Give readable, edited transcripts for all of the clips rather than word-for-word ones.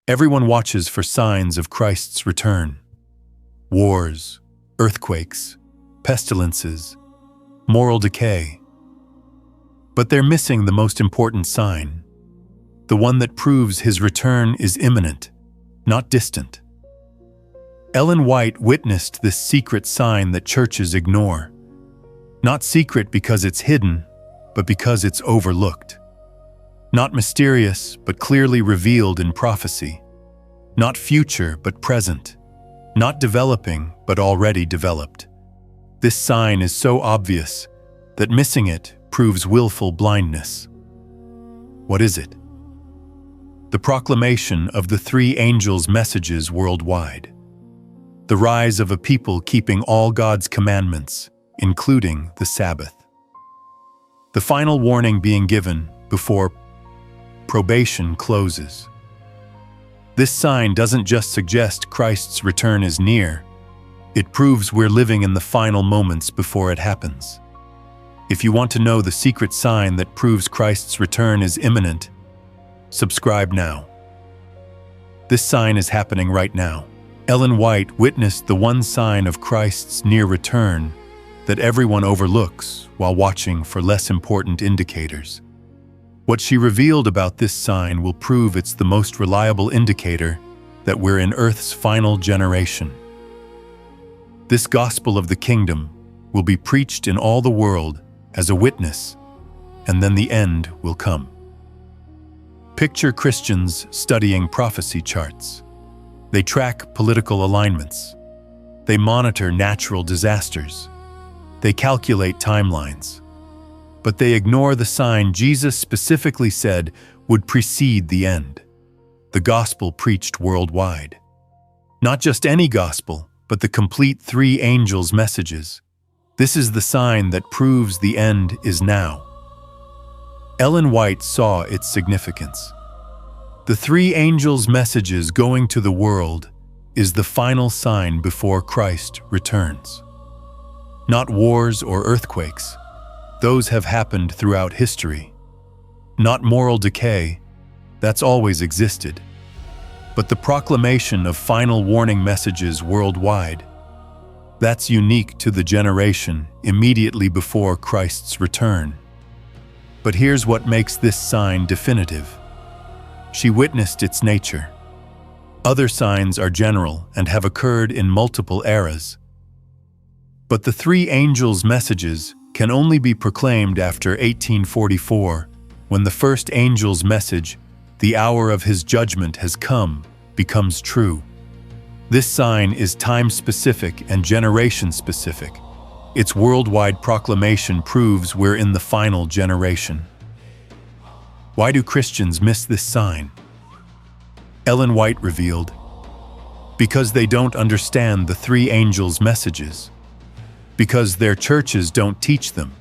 Everyone watches for signs of Christ's return. Wars, earthquakes, pestilences, moral decay. But they're missing the most important sign, the one that proves his return is imminent, not distant. Ellen White witnessed this secret sign that churches ignore. Not secret because it's hidden, but because it's overlooked. Not mysterious, but clearly revealed in prophecy. Not future, but present. Not developing, but already developed. This sign is so obvious that missing it proves willful blindness. What is it? The proclamation of the three angels' messages worldwide. The rise of a people keeping all God's commandments, including the Sabbath. The final warning being given before probation closes. This sign doesn't just suggest Christ's return is near, it proves we're living in the final moments before it happens. If you want to know the secret sign that proves Christ's return is imminent, subscribe now. This sign is happening right now. Ellen White witnessed the one sign of Christ's near return that everyone overlooks while watching for less important indicators. What she revealed about this sign will prove it's the most reliable indicator that we're in Earth's final generation. This gospel of the kingdom will be preached in all the world as a witness, and then the end will come. Picture Christians studying prophecy charts. They track political alignments. They monitor natural disasters. They calculate timelines. But they ignore the sign Jesus specifically said would precede the end. The gospel preached worldwide. Not just any gospel, but the complete three angels' messages. This is the sign that proves the end is now. Ellen White saw its significance. The three angels' messages going to the world is the final sign before Christ returns. Not wars or earthquakes. Those have happened throughout history. Not moral decay. That's always existed. But the proclamation of final warning messages worldwide. That's unique to the generation immediately before Christ's return. But here's what makes this sign definitive. She witnessed its nature. Other signs are general and have occurred in multiple eras. But the three angels' messages can only be proclaimed after 1844, when the first angel's message, "The hour of his judgment has come," becomes true. This sign is time-specific and generation-specific. Its worldwide proclamation proves we're in the final generation. Why do Christians miss this sign? Ellen White revealed, because they don't understand the three angels' messages. Because their churches don't teach them.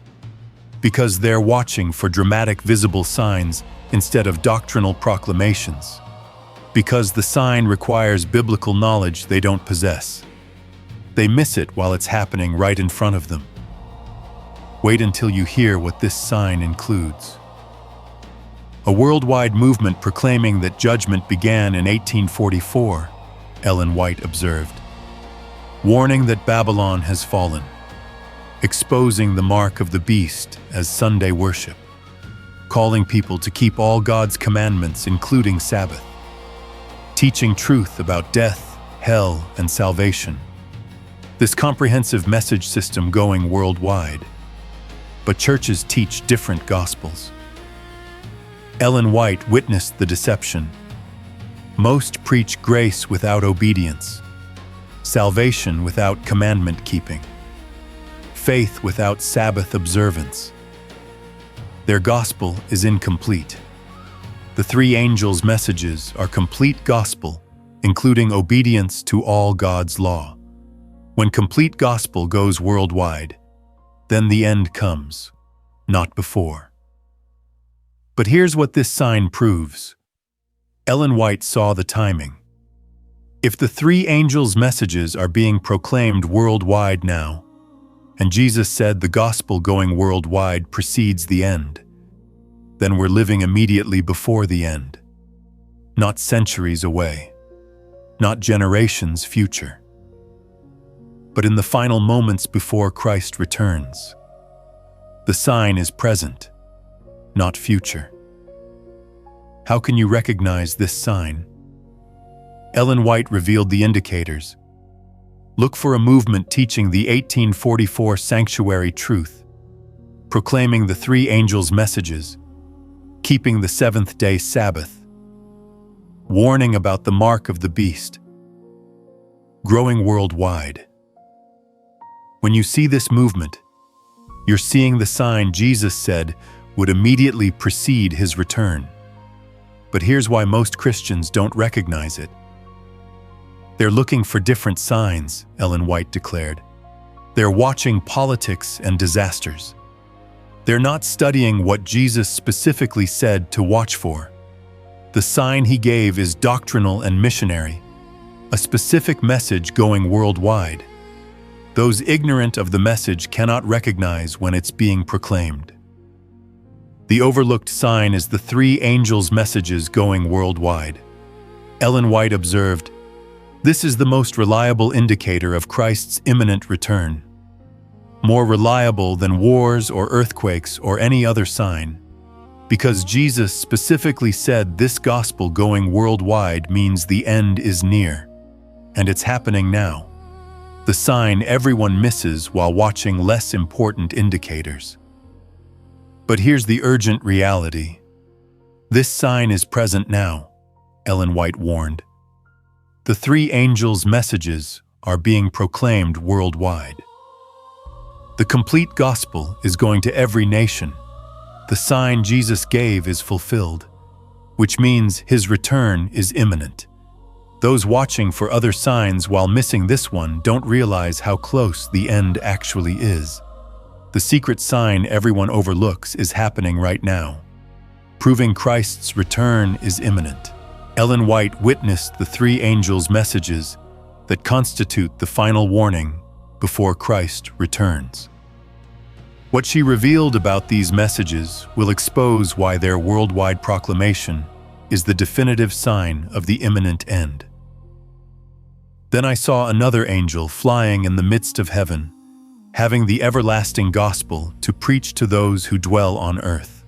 Because they're watching for dramatic visible signs instead of doctrinal proclamations. Because the sign requires biblical knowledge they don't possess. They miss it while it's happening right in front of them. Wait until you hear what this sign includes. A worldwide movement proclaiming that judgment began in 1844, Ellen White observed. Warning that Babylon has fallen. Exposing the mark of the beast as Sunday worship. Calling people to keep all God's commandments, including Sabbath. Teaching truth about death, hell, and salvation. This comprehensive message system going worldwide. But churches teach different gospels. Ellen White witnessed the deception. Most preach grace without obedience, salvation without commandment keeping, faith without Sabbath observance. Their gospel is incomplete. The three angels' messages are complete gospel, including obedience to all God's law. When complete gospel goes worldwide, then the end comes, not before. But here's what this sign proves. Ellen White saw the timing. If the three angels' messages are being proclaimed worldwide now, and Jesus said the gospel going worldwide precedes the end, then we're living immediately before the end. not centuries away, not generations future, but in the final moments before Christ returns. The sign is present, not future. How can you recognize this sign? Ellen White revealed the indicators. Look for a movement teaching the 1844 sanctuary truth, proclaiming the three angels' messages, keeping the seventh-day Sabbath, warning about the mark of the beast, growing worldwide. When you see this movement, you're seeing the sign Jesus said would immediately precede his return. But here's why most Christians don't recognize it. They're looking for different signs, Ellen White declared. They're watching politics and disasters. They're not studying what Jesus specifically said to watch for. The sign he gave is doctrinal and missionary, a specific message going worldwide. Those ignorant of the message cannot recognize when it's being proclaimed. The overlooked sign is the three angels' messages going worldwide. Ellen White observed, "This is the most reliable indicator of Christ's imminent return. More reliable than wars or earthquakes or any other sign. Because Jesus specifically said this gospel going worldwide means the end is near. And it's happening now. The sign everyone misses while watching less important indicators. But here's the urgent reality. This sign is present now," Ellen White warned. The three angels' messages are being proclaimed worldwide. The complete gospel is going to every nation. The sign Jesus gave is fulfilled, which means his return is imminent. Those watching for other signs while missing this one don't realize how close the end actually is. The secret sign everyone overlooks is happening right now, proving Christ's return is imminent. Ellen White witnessed the three angels' messages that constitute the final warning before Christ returns. What she revealed about these messages will expose why their worldwide proclamation is the definitive sign of the imminent end. Then I saw another angel flying in the midst of heaven, having the everlasting gospel to preach to those who dwell on earth.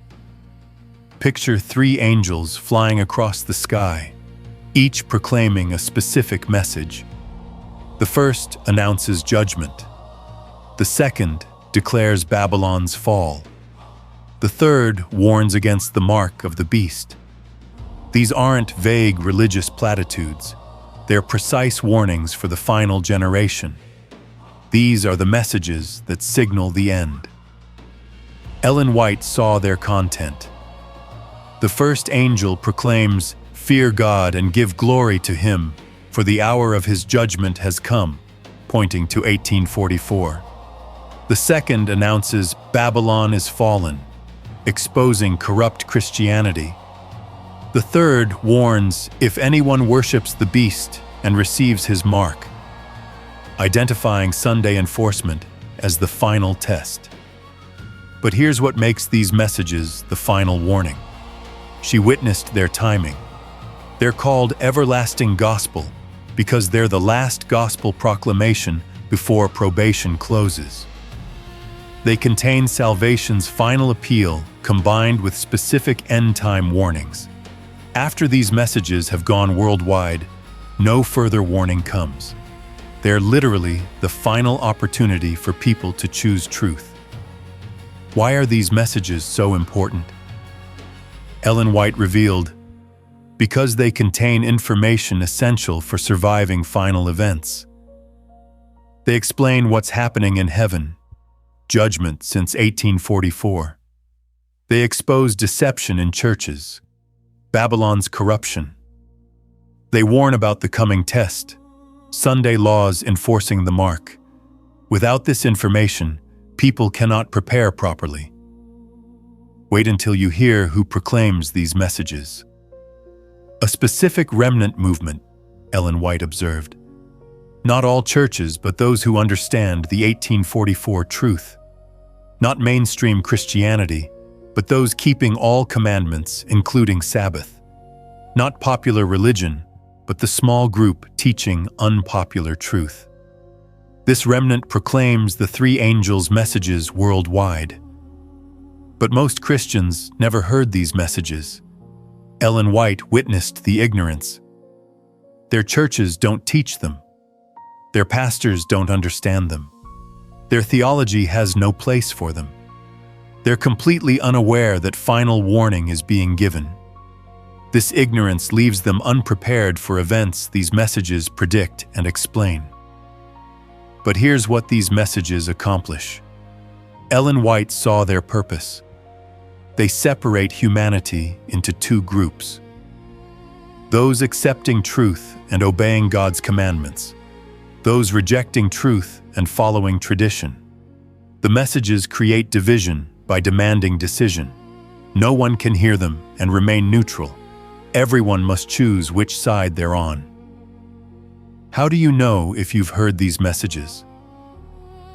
Picture three angels flying across the sky, each proclaiming a specific message. The first announces judgment. The second declares Babylon's fall. The third warns against the mark of the beast. These aren't vague religious platitudes. They're precise warnings for the final generation. These are the messages that signal the end. Ellen White saw their content. The first angel proclaims, "Fear God and give glory to him, for the hour of his judgment has come," pointing to 1844. The second announces Babylon is fallen, exposing corrupt Christianity. The third warns, "If anyone worships the beast and receives his mark," identifying Sunday enforcement as the final test. But here's what makes these messages the final warning. She witnessed their timing. They're called everlasting gospel because they're the last gospel proclamation before probation closes. They contain salvation's final appeal combined with specific end-time warnings. After these messages have gone worldwide, no further warning comes. They're literally the final opportunity for people to choose truth. Why are these messages so important? Ellen White revealed, because they contain information essential for surviving final events. They explain what's happening in heaven, judgment since 1844. They expose deception in churches, Babylon's corruption. They warn about the coming test, Sunday laws enforcing the mark. Without this information, people cannot prepare properly. Wait until you hear who proclaims these messages. A specific remnant movement, Ellen White observed. Not all churches, but those who understand the 1844 truth. Not mainstream Christianity, but those keeping all commandments, including Sabbath. Not popular religion, but the small group teaching unpopular truth. This remnant proclaims the three angels' messages worldwide. But most Christians never heard these messages. Ellen White witnessed the ignorance. Their churches don't teach them. Their pastors don't understand them. Their theology has no place for them. They're completely unaware that final warning is being given. This ignorance leaves them unprepared for events these messages predict and explain. But here's what these messages accomplish. Ellen White saw their purpose. They separate humanity into two groups: those accepting truth and obeying God's commandments, those rejecting truth and following tradition. The messages create division by demanding decision. No one can hear them and remain neutral. Everyone must choose which side they're on. How do you know if you've heard these messages?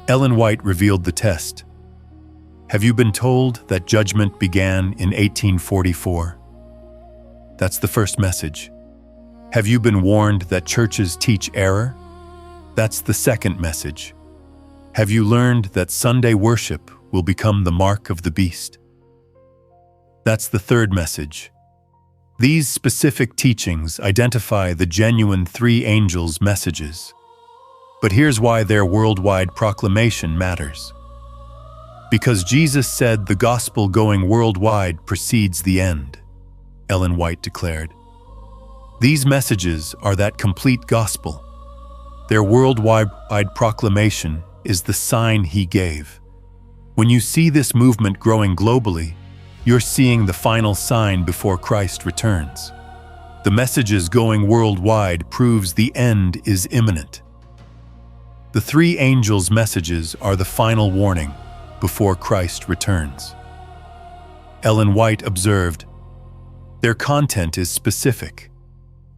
Ellen White revealed the test. Have you been told that judgment began in 1844? That's the first message. Have you been warned that churches teach error? That's the second message. Have you learned that Sunday worship will become the mark of the beast? That's the third message. These specific teachings identify the genuine three angels' messages. But here's why their worldwide proclamation matters. Because Jesus said the gospel going worldwide precedes the end, Ellen White declared. These messages are that complete gospel. Their worldwide proclamation is the sign he gave. When you see this movement growing globally, you're seeing the final sign before Christ returns. The messages going worldwide proves the end is imminent. The three angels' messages are the final warning before Christ returns. Ellen White observed, their content is specific.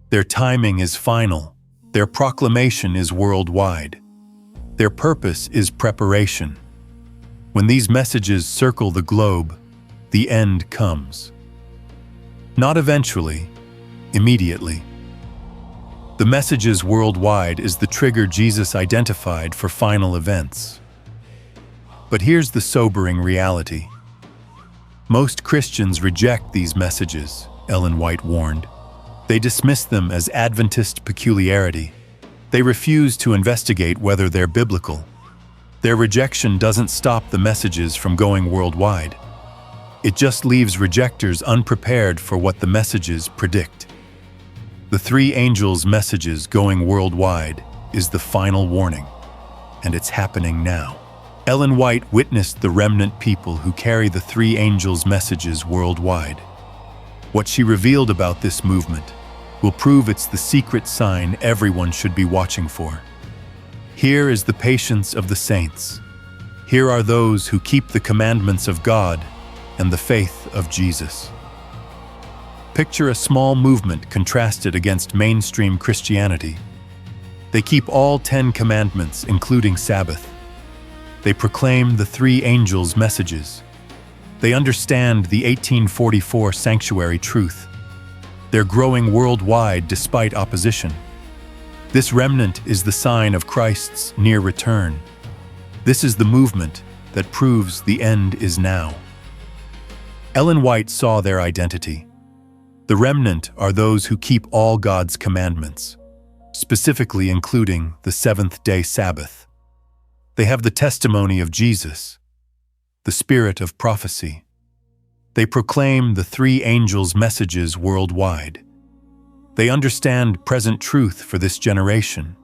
Their timing is final. Their proclamation is worldwide. Their purpose is preparation. When these messages circle the globe, the end comes. Not eventually, immediately. The messages worldwide is the trigger Jesus identified for final events. But here's the sobering reality. Most Christians reject these messages, Ellen White warned. They dismiss them as Adventist peculiarity. They refuse to investigate whether they're biblical. Their rejection doesn't stop the messages from going worldwide. It just leaves rejectors unprepared for what the messages predict. The three angels' messages going worldwide is the final warning, and it's happening now. Ellen White witnessed the remnant people who carry the three angels' messages worldwide. What she revealed about this movement will prove it's the secret sign everyone should be watching for. Here is the patience of the saints. Here are those who keep the commandments of God and the faith of Jesus. Picture a small movement contrasted against mainstream Christianity. They keep all 10 commandments, including Sabbath. They proclaim the three angels' messages. They understand the 1844 sanctuary truth. They're growing worldwide despite opposition. This remnant is the sign of Christ's near return. This is the movement that proves the end is now. Ellen White saw their identity. The remnant are those who keep all God's commandments, specifically including the seventh-day Sabbath. They have the testimony of Jesus, the spirit of prophecy. They proclaim the three angels' messages worldwide. They understand present truth for this generation.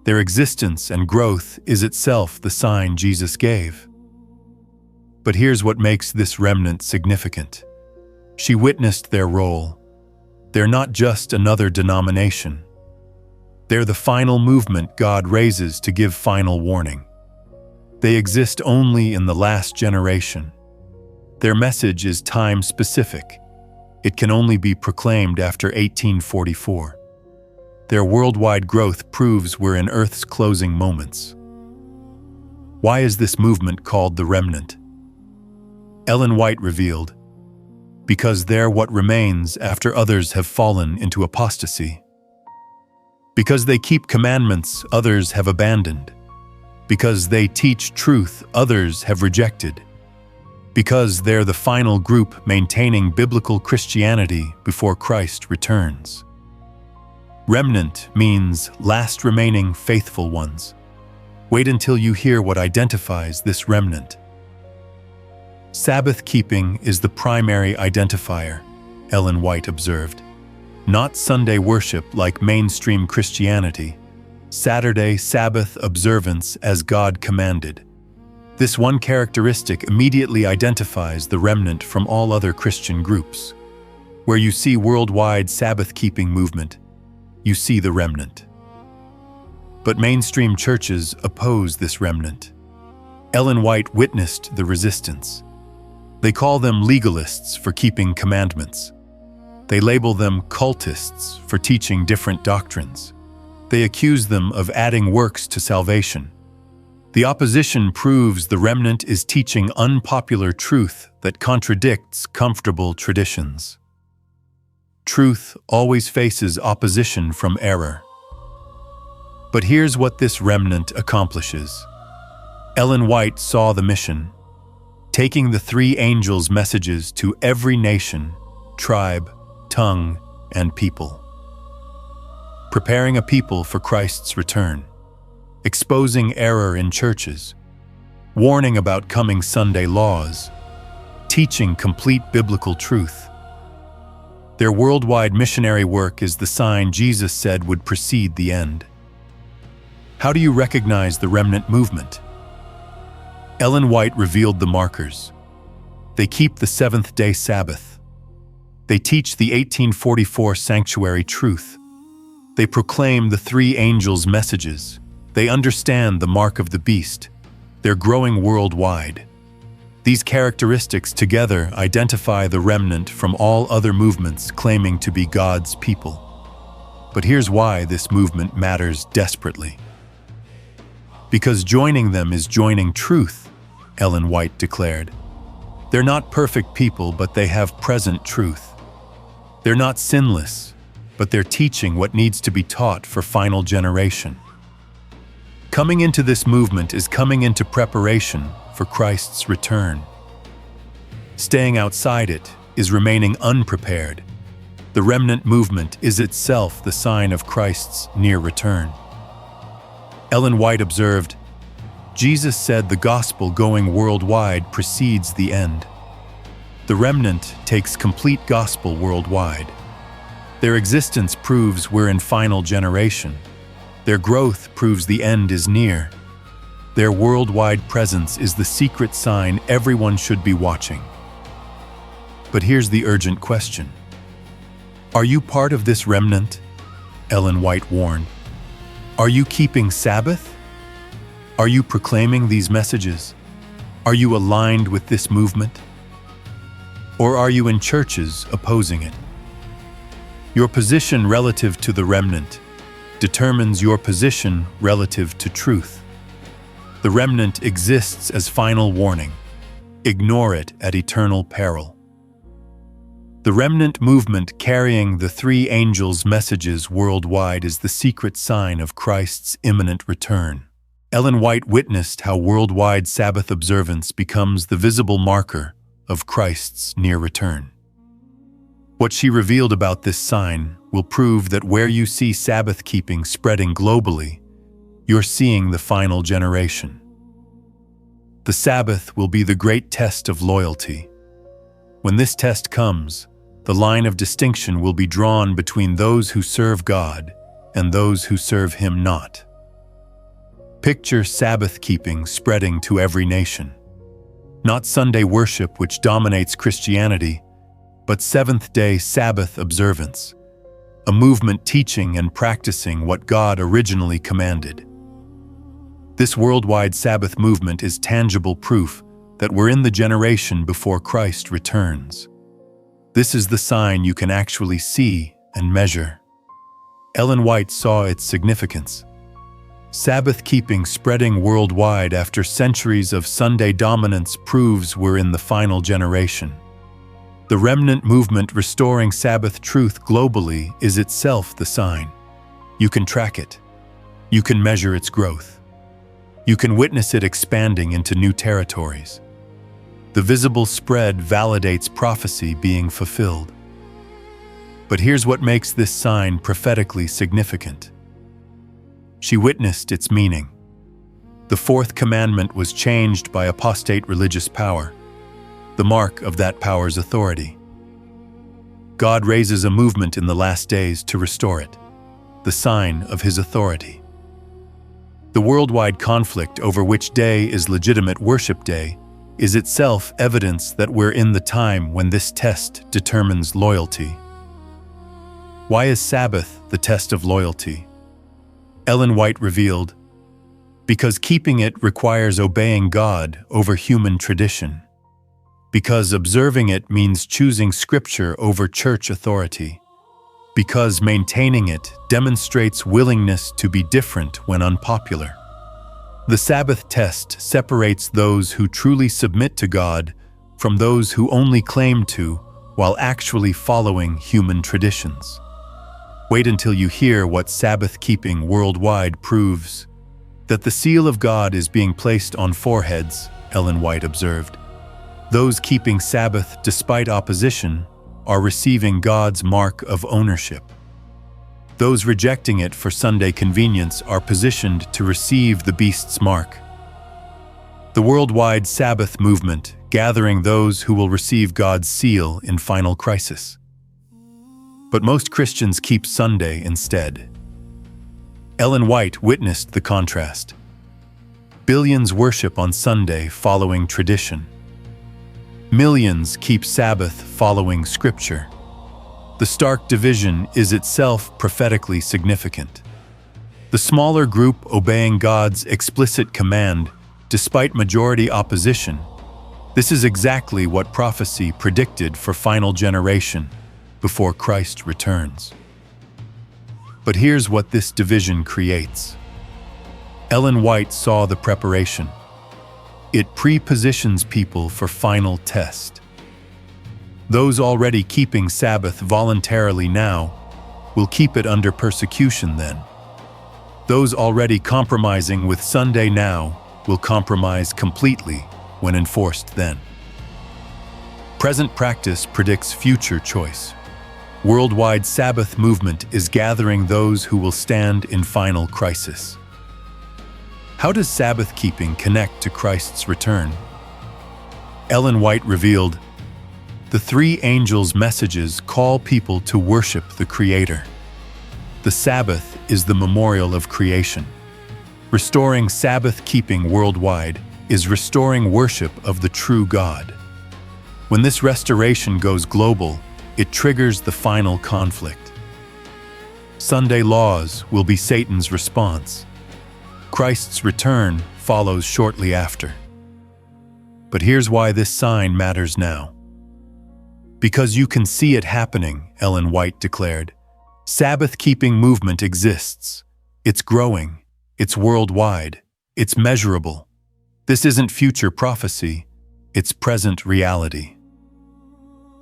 Their existence and growth is itself the sign Jesus gave. But here's what makes this remnant significant. She witnessed their role. They're not just another denomination. They're the final movement God raises to give final warning. They exist only in the last generation. Their message is time-specific. It can only be proclaimed after 1844. Their worldwide growth proves we're in Earth's closing moments. Why is this movement called the Remnant? Ellen White revealed, because they're what remains after others have fallen into apostasy. Because they keep commandments others have abandoned. Because they teach truth others have rejected. Because they're the final group maintaining biblical Christianity before Christ returns. Remnant means last remaining faithful ones. Wait until you hear what identifies this remnant. Sabbath keeping is the primary identifier, Ellen White observed. Not Sunday worship like mainstream Christianity. Saturday Sabbath observance as God commanded. This one characteristic immediately identifies the remnant from all other Christian groups. Where you see worldwide Sabbath-keeping movement, you see the remnant. But mainstream churches oppose this remnant. Ellen White witnessed the resistance. They call them legalists for keeping commandments. They label them cultists for teaching different doctrines. They accuse them of adding works to salvation. The opposition proves the remnant is teaching unpopular truth that contradicts comfortable traditions. Truth always faces opposition from error. But here's what this remnant accomplishes. Ellen White saw the mission, taking the three angels' messages to every nation, tribe, tongue, and people. Preparing a people for Christ's return. Exposing error in churches. Warning about coming Sunday laws. Teaching complete biblical truth. Their worldwide missionary work is the sign Jesus said would precede the end. How do you recognize the remnant movement? Ellen White revealed the markers. They keep the seventh-day Sabbath. They teach the 1844 sanctuary truth. They proclaim the three angels' messages. They understand the mark of the beast. They're growing worldwide. These characteristics together identify the remnant from all other movements claiming to be God's people. But here's why this movement matters desperately. Because joining them is joining truth, Ellen White declared. They're not perfect people, but they have present truth. They're not sinless, but they're teaching what needs to be taught for final generation. Coming into this movement is coming into preparation for Christ's return. Staying outside it is remaining unprepared. The remnant movement is itself the sign of Christ's near return. Ellen White observed, Jesus said the gospel going worldwide precedes the end. The remnant takes complete gospel worldwide. Their existence proves we're in final generation. Their growth proves the end is near. Their worldwide presence is the secret sign everyone should be watching. But here's the urgent question. Are you part of this remnant? Ellen White warned. Are you keeping Sabbath? Are you proclaiming these messages? Are you aligned with this movement? Or are you in churches opposing it? Your position relative to the remnant determines your position relative to truth. The remnant exists as final warning. Ignore it at eternal peril. The remnant movement carrying the three angels' messages worldwide is the secret sign of Christ's imminent return. Ellen White witnessed how worldwide Sabbath observance becomes the visible marker of Christ's near return. What she revealed about this sign will prove that where you see Sabbath keeping spreading globally, you're seeing the final generation. The Sabbath will be the great test of loyalty. When this test comes, the line of distinction will be drawn between those who serve God and those who serve Him not. Picture Sabbath keeping spreading to every nation. Not Sunday worship, which dominates Christianity, but seventh-day Sabbath observance, a movement teaching and practicing what God originally commanded. This worldwide Sabbath movement is tangible proof that we're in the generation before Christ returns. This is the sign you can actually see and measure. Ellen White saw its significance. Sabbath keeping spreading worldwide after centuries of Sunday dominance proves we're in the final generation. The remnant movement restoring Sabbath truth globally is itself the sign. You can track it. You can measure its growth. You can witness it expanding into new territories. The visible spread validates prophecy being fulfilled. But here's what makes this sign prophetically significant. She witnessed its meaning. The fourth commandment was changed by apostate religious power, the mark of that power's authority. God raises a movement in the last days to restore it, the sign of his authority. The worldwide conflict over which day is legitimate worship day is itself evidence that we're in the time when this test determines loyalty. Why is Sabbath the test of loyalty? Ellen White revealed, because keeping it requires obeying God over human tradition. Because observing it means choosing Scripture over church authority. Because maintaining it demonstrates willingness to be different when unpopular. The Sabbath test separates those who truly submit to God from those who only claim to while actually following human traditions. Wait until you hear what Sabbath keeping worldwide proves. That the seal of God is being placed on foreheads, Ellen White observed. Those keeping Sabbath despite opposition are receiving God's mark of ownership. Those rejecting it for Sunday convenience are positioned to receive the beast's mark. The worldwide Sabbath movement gathering those who will receive God's seal in final crisis. But most Christians keep Sunday instead. Ellen White witnessed the contrast. Billions worship on Sunday following tradition. Millions keep Sabbath following Scripture. The stark division is itself prophetically significant. The smaller group obeying God's explicit command despite majority opposition. This is exactly what prophecy predicted for final generation before Christ returns. But here's what this division creates. Ellen White saw the preparation. It pre-positions people for final test. Those already keeping Sabbath voluntarily now will keep it under persecution then. Those already compromising with Sunday now will compromise completely when enforced then. Present practice predicts future choice. Worldwide Sabbath movement is gathering those who will stand in final crisis. How does Sabbath keeping connect to Christ's return? Ellen White revealed, the three angels' messages call people to worship the Creator. The Sabbath is the memorial of creation. Restoring Sabbath keeping worldwide is restoring worship of the true God. When this restoration goes global, it triggers the final conflict. Sunday laws will be Satan's response. Christ's return follows shortly after. But here's why this sign matters now. Because you can see it happening, Ellen White declared. Sabbath-keeping movement exists. It's growing. It's worldwide. It's measurable. This isn't future prophecy. It's present reality.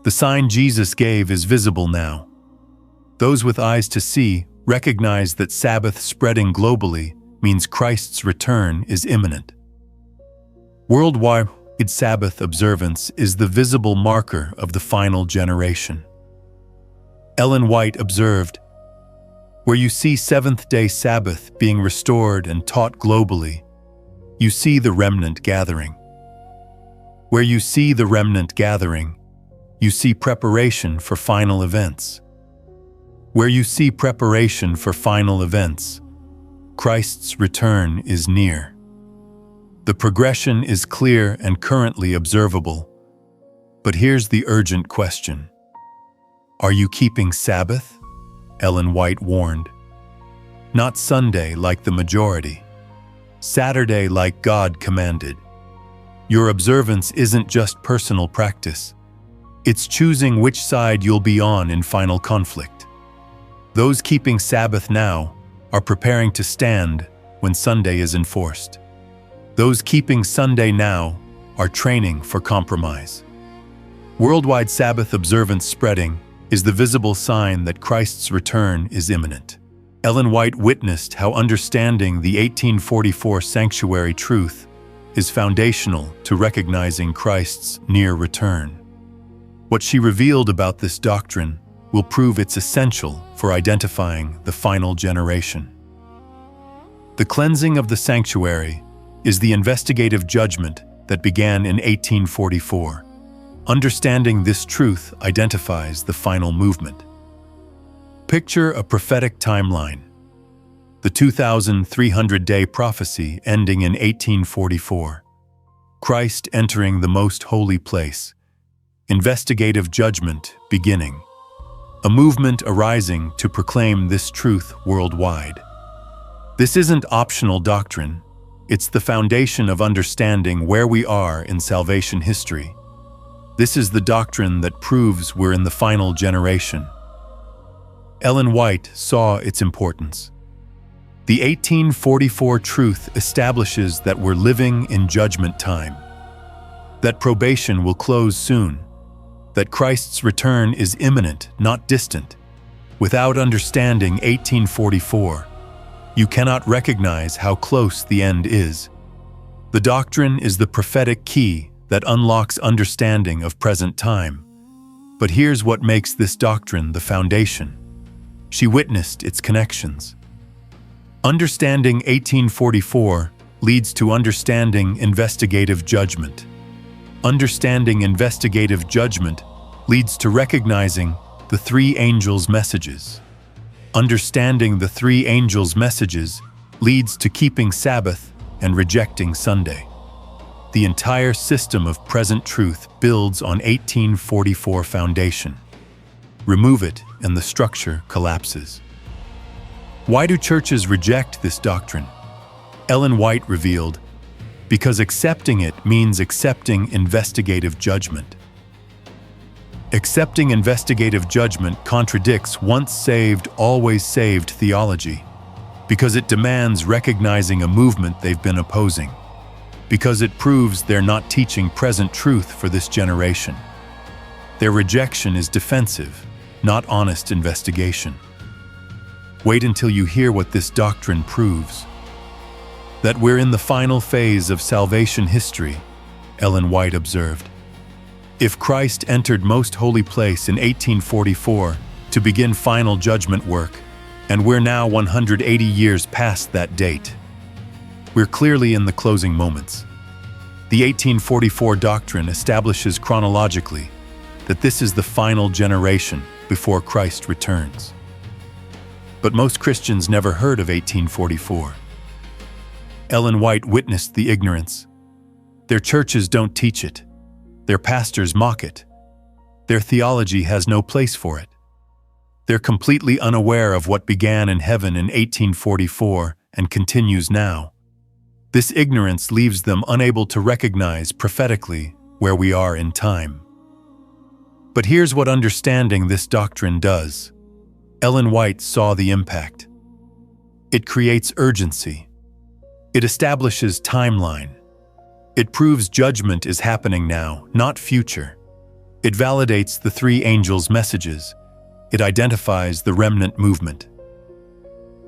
The sign Jesus gave is visible now. Those with eyes to see recognize that Sabbath spreading globally means Christ's return is imminent. Worldwide Sabbath observance is the visible marker of the final generation. Ellen White observed, where you see seventh-day Sabbath being restored and taught globally, you see the remnant gathering. Where you see the remnant gathering, you see preparation for final events. Where you see preparation for final events, Christ's return is near. The progression is clear and currently observable. But here's the urgent question. Are you keeping Sabbath? Ellen White warned. Not Sunday like the majority. Saturday like God commanded. Your observance isn't just personal practice. It's choosing which side you'll be on in final conflict. Those keeping Sabbath now are preparing to stand when Sunday is enforced. Those keeping Sunday now are training for compromise. Worldwide Sabbath observance spreading is the visible sign that Christ's return is imminent. Ellen White witnessed how understanding the 1844 sanctuary truth is foundational to recognizing Christ's near return. What she revealed about this doctrine will prove it's essential for identifying the final generation. The cleansing of the sanctuary is the investigative judgment that began in 1844. Understanding this truth identifies the final movement. Picture a prophetic timeline. The 2,300-day prophecy ending in 1844. Christ entering the most holy place. Investigative judgment beginning. A movement arising to proclaim this truth worldwide. This isn't optional doctrine. It's the foundation of understanding where we are in salvation history. This is the doctrine that proves we're in the final generation. Ellen White saw its importance. The 1844 truth establishes that we're living in judgment time, that probation will close soon, that Christ's return is imminent, not distant. Without understanding 1844, you cannot recognize how close the end is. The doctrine is the prophetic key that unlocks understanding of present time. But here's what makes this doctrine the foundation. She witnessed its connections. Understanding 1844 leads to understanding investigative judgment. Understanding investigative judgment leads to recognizing the three angels' messages. Understanding the three angels' messages leads to keeping Sabbath and rejecting Sunday. The entire system of present truth builds on 1844 foundation. Remove it and the structure collapses. Why do churches reject this doctrine? Ellen White revealed, because accepting it means accepting investigative judgment. Accepting investigative judgment contradicts once saved, always saved theology, because it demands recognizing a movement they've been opposing, because it proves they're not teaching present truth for this generation. Their rejection is defensive, not honest investigation. Wait until you hear what this doctrine proves. That we're in the final phase of salvation history, Ellen White observed. If Christ entered most holy place in 1844 to begin final judgment work, and we're now 180 years past that date, we're clearly in the closing moments. The 1844 doctrine establishes chronologically that this is the final generation before Christ returns. But most Christians never heard of 1844. Ellen White witnessed the ignorance. Their churches don't teach it. Their pastors mock it. Their theology has no place for it. They're completely unaware of what began in heaven in 1844 and continues now. This ignorance leaves them unable to recognize prophetically where we are in time. But here's what understanding this doctrine does. Ellen White saw the impact. It creates urgency. It establishes timeline. It proves judgment is happening now, not future. It validates the three angels' messages. It identifies the remnant movement.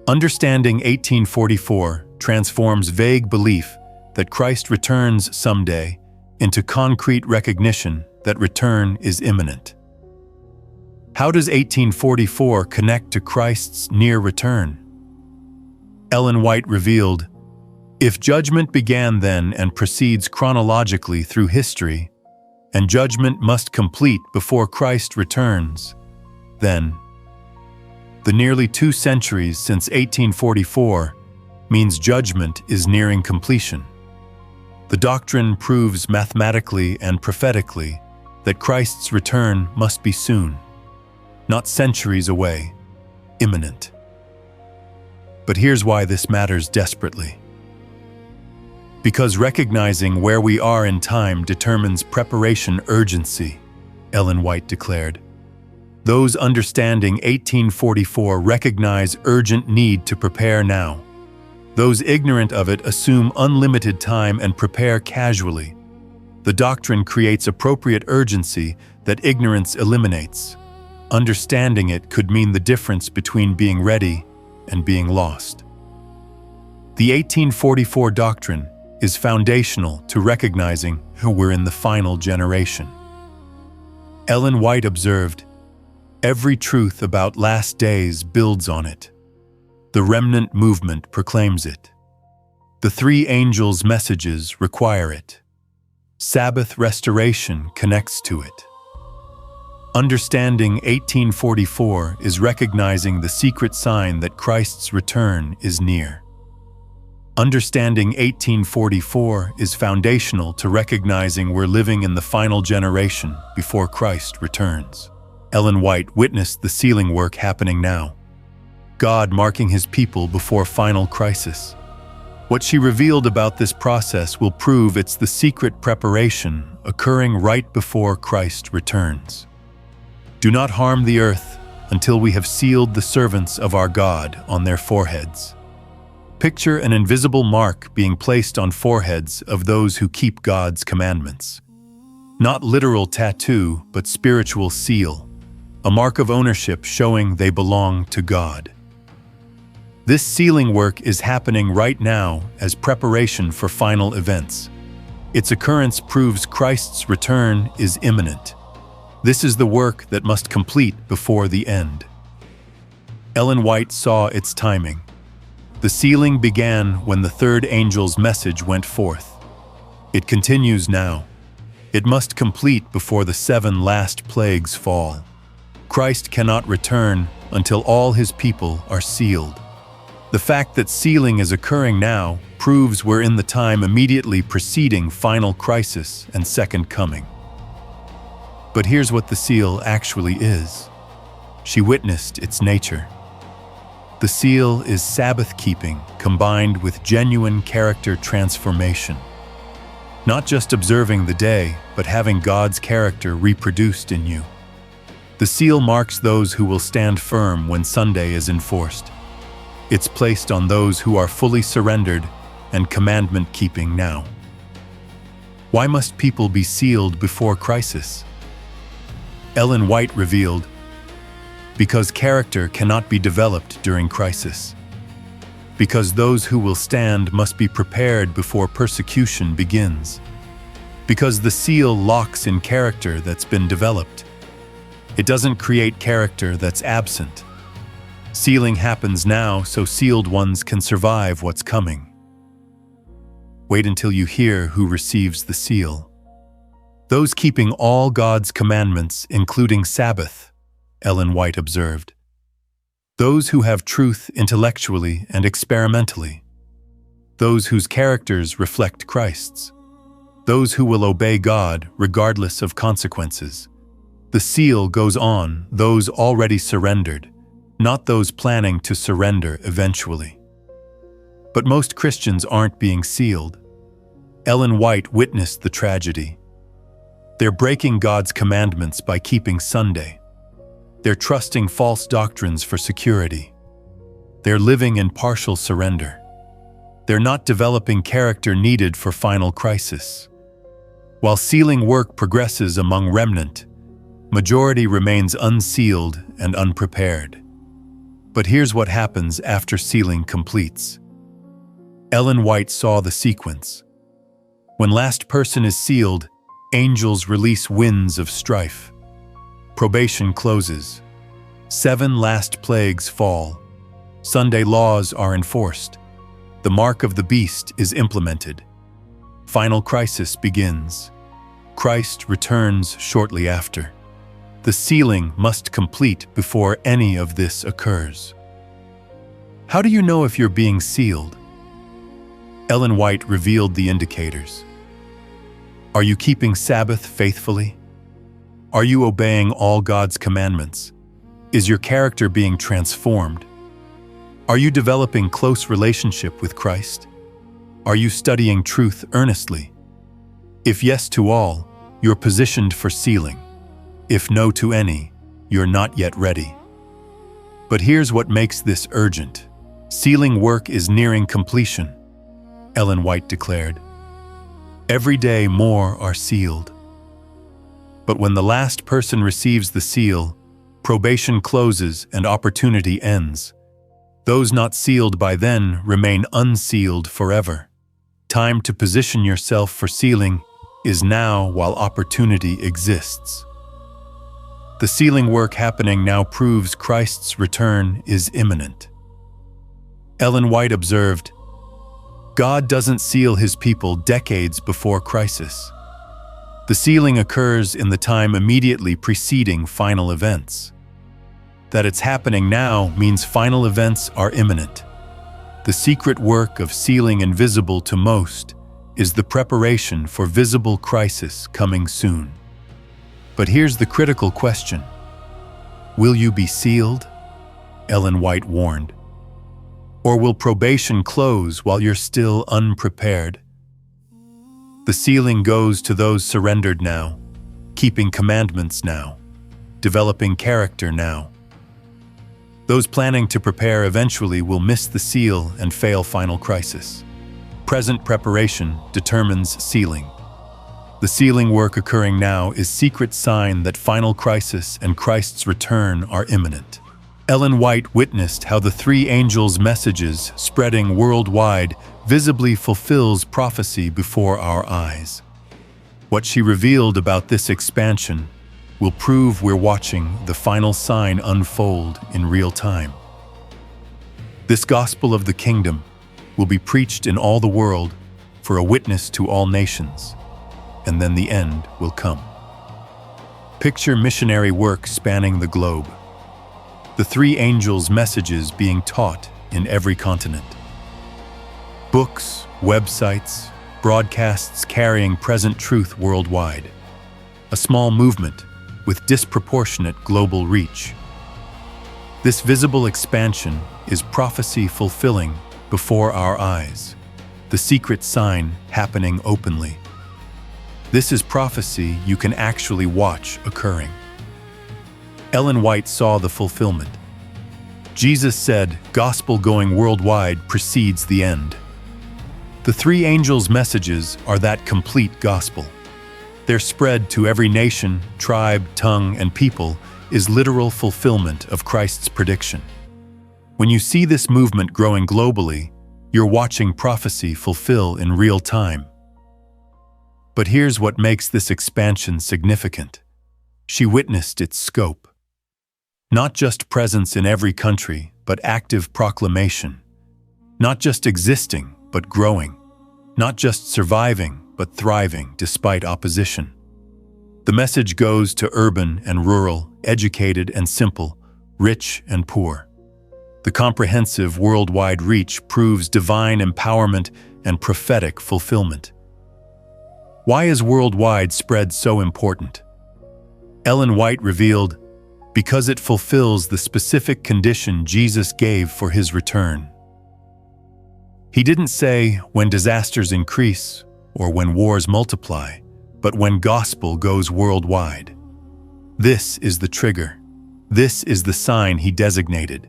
Understanding 1844 transforms vague belief that Christ returns someday into concrete recognition that return is imminent. How does 1844 connect to Christ's near return? Ellen White revealed, if judgment began then and proceeds chronologically through history, and judgment must complete before Christ returns, then the nearly 2 centuries since 1844 means judgment is nearing completion. The doctrine proves mathematically and prophetically that Christ's return must be soon, not centuries away, imminent. But here's why this matters desperately. Because recognizing where we are in time determines preparation urgency, Ellen White declared. Those understanding 1844 recognize urgent need to prepare now. Those ignorant of it assume unlimited time and prepare casually. The doctrine creates appropriate urgency that ignorance eliminates. Understanding it could mean the difference between being ready and being lost. The 1844 doctrine is foundational to recognizing we're in the final generation. Ellen White observed, "Every truth about last days builds on it. The remnant movement proclaims it. The three angels' messages require it. Sabbath restoration connects to it." Understanding 1844 is recognizing the secret sign that Christ's return is near. Understanding 1844 is foundational to recognizing we're living in the final generation before Christ returns. Ellen White witnessed the sealing work happening now, God marking his people before final crisis. What she revealed about this process will prove it's the secret preparation occurring right before Christ returns. Do not harm the earth until we have sealed the servants of our God on their foreheads. Picture an invisible mark being placed on foreheads of those who keep God's commandments. Not literal tattoo, but spiritual seal, a mark of ownership showing they belong to God. This sealing work is happening right now as preparation for final events. Its occurrence proves Christ's return is imminent. This is the work that must complete before the end. Ellen White saw its timing. The sealing began when the third angel's message went forth. It continues now. It must complete before the 7 last plagues fall. Christ cannot return until all his people are sealed. The fact that sealing is occurring now proves we're in the time immediately preceding final crisis and second coming. But here's what the seal actually is. She witnessed its nature. The seal is Sabbath-keeping combined with genuine character transformation. Not just observing the day, but having God's character reproduced in you. The seal marks those who will stand firm when Sunday is enforced. It's placed on those who are fully surrendered and commandment-keeping now. Why must people be sealed before crisis? Ellen White revealed, because character cannot be developed during crisis. Because those who will stand must be prepared before persecution begins. Because the seal locks in character that's been developed. It doesn't create character that's absent. Sealing happens now so sealed ones can survive what's coming. Wait until you hear who receives the seal. Those keeping all God's commandments, including Sabbath, Ellen White observed. Those who have truth intellectually and experimentally. Those whose characters reflect Christ's. Those who will obey God regardless of consequences. The seal goes on those already surrendered, not those planning to surrender eventually. But most Christians aren't being sealed. Ellen White witnessed the tragedy. They're breaking God's commandments by keeping Sunday. They're trusting false doctrines for security. They're living in partial surrender. They're not developing character needed for final crisis. While sealing work progresses among remnant, majority remains unsealed and unprepared. But here's what happens after sealing completes. Ellen White saw the sequence. When last person is sealed, angels release winds of strife. Probation closes. 7 last plagues fall. Sunday laws are enforced. The mark of the beast is implemented. Final crisis begins. Christ returns shortly after. The sealing must complete before any of this occurs. How do you know if you're being sealed? Ellen White revealed the indicators. Are you keeping Sabbath faithfully? Are you obeying all God's commandments? Is your character being transformed? Are you developing close relationship with Christ? Are you studying truth earnestly? If yes to all, you're positioned for sealing. If no to any, you're not yet ready. But here's what makes this urgent. Sealing work is nearing completion, Ellen White declared. Every day more are sealed. But when the last person receives the seal, probation closes and opportunity ends. Those not sealed by then remain unsealed forever. Time to position yourself for sealing is now while opportunity exists. The sealing work happening now proves Christ's return is imminent. Ellen White observed, God doesn't seal his people decades before crisis. The sealing occurs in the time immediately preceding final events. That it's happening now means final events are imminent. The secret work of sealing invisible to most is the preparation for visible crisis coming soon. But here's the critical question. Will you be sealed? Ellen White warned. Or will probation close while you're still unprepared? The sealing goes to those surrendered now, keeping commandments now, developing character now. Those planning to prepare eventually will miss the seal and fail final crisis. Present preparation determines sealing. The sealing work occurring now is secret sign that final crisis and Christ's return are imminent. Ellen White witnessed how the three angels' messages spreading worldwide visibly fulfills prophecy before our eyes. What she revealed about this expansion will prove we're watching the final sign unfold in real time. This gospel of the kingdom will be preached in all the world for a witness to all nations, and then the end will come. Picture missionary work spanning the globe. The three angels' messages being taught in every continent. Books, websites, broadcasts carrying present truth worldwide. A small movement with disproportionate global reach. This visible expansion is prophecy fulfilling before our eyes, the secret sign happening openly. This is prophecy you can actually watch occurring. Ellen White saw the fulfillment. Jesus said, gospel going worldwide precedes the end. The three angels' messages are that complete gospel. Their spread to every nation, tribe, tongue, and people is literal fulfillment of Christ's prediction. When you see this movement growing globally, you're watching prophecy fulfill in real time. But here's what makes this expansion significant. She witnessed its scope. Not just presence in every country, but active proclamation. Not just existing, but growing. Not just surviving, but thriving despite opposition. The message goes to urban and rural, educated and simple, rich and poor. The comprehensive worldwide reach proves divine empowerment and prophetic fulfillment. Why is worldwide spread so important? Ellen White revealed, because it fulfills the specific condition Jesus gave for his return. He didn't say when disasters increase or when wars multiply, but when gospel goes worldwide. This is the trigger. This is the sign he designated.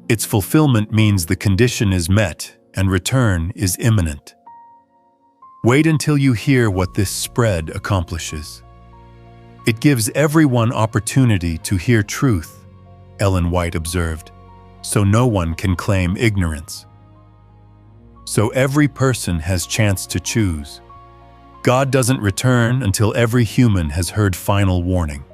Its fulfillment means the condition is met and return is imminent. Wait until you hear what this spread accomplishes. It gives everyone opportunity to hear truth, Ellen White observed, so no one can claim ignorance. So every person has chance to choose. God doesn't return until every human has heard final warning.